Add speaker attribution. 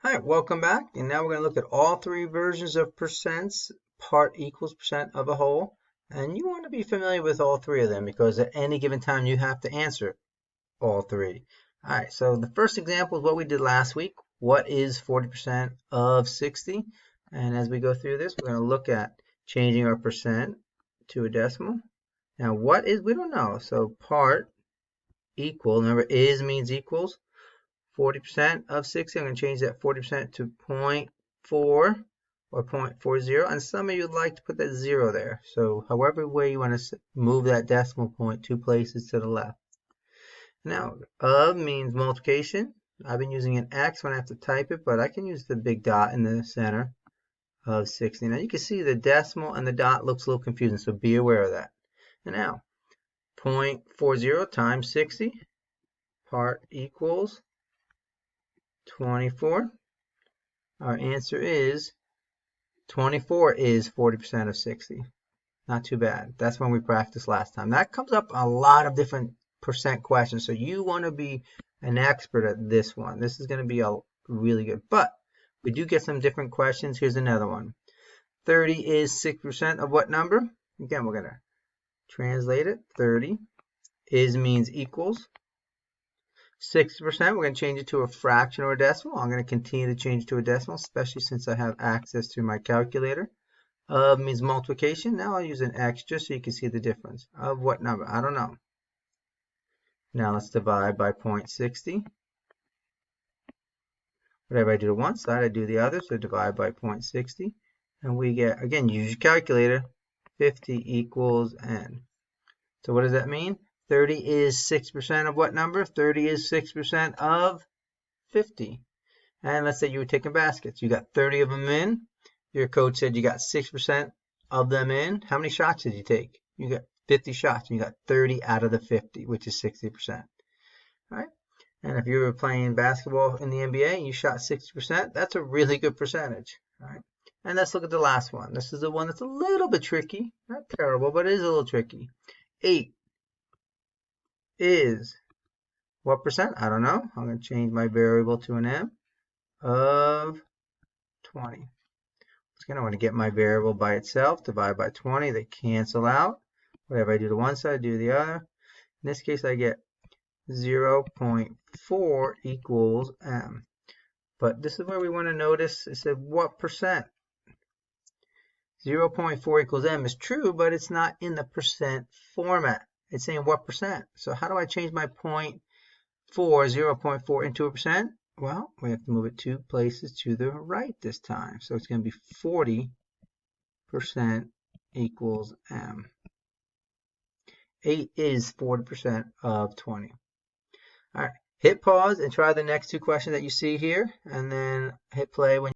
Speaker 1: Hi, welcome back. And now we're going to look at all three versions of percents, part equals percent of a whole. And you want to be familiar with all three of them because at any given time you have to answer all three. All right, so the first example is what we did last week. What is 40% of 60? And as we go through this, we're going to look at changing our percent to a decimal. Now, what is, we don't know. So part equal, remember is means equals. 40% of 60, I'm going to change that 40% to 0.4 or 0.40. And some of you would like to put that 0 there. So however way you want to move that decimal point 2 places to the left. Now, of means multiplication. I've been using an X when I have to type it, but I can use the big dot in the center of 60. Now you can see the decimal and the dot looks a little confusing, so be aware of that. And now, 0.40 times 60, part equals 24. Our answer is 24 is 40% of 60. Not too bad. That's when we practiced last time. That comes up a lot of different percent questions. So you want to be an expert at this one. This is going to be a really good. But we do get some different questions. Here's another one. 30 is 6% of what number? Again, we're going to translate it. 30 is means equals. 60%, we're going to change it to a fraction or a decimal. I'm going to continue to change it to a decimal, especially since I have access to my calculator. Of means multiplication. Now I'll use an X just so you can see the difference. Of what number? I don't know. Now let's divide by 0.60. Whatever I do to one side, I do the other. So divide by 0.60. And we get, again, use your calculator, 50 equals N. So what does that mean? 30 is 6% of what number? 30 is 6% of 50. And let's say you were taking baskets. You got 30 of them in. Your coach said you got 6% of them in. How many shots did you take? You got 50 shots. And you got 30 out of the 50, which is 60%. All right. And if you were playing basketball in the NBA and you shot 60%, that's a really good percentage. All right. And let's look at the last one. This is the one that's a little bit tricky. Not terrible, but it is a little tricky. 8 is what percent? I don't know. I'm going to change my variable to an M of 20. Again, I want to get my variable by itself, divide by 20, they cancel out. Whatever I do to one side, I do the other. In this case, I get 0.4 equals M. But this is where we want to notice, it said what percent? 0.4 equals M is true, but it's not in the percent format. It's saying what percent? So how do I change my 0.4 into a percent? Well, we have to move it 2 places to the right this time. So it's going to be 40% equals M. 8 is 40% of 20. All right, hit pause and try the next two questions that you see here, and then hit play when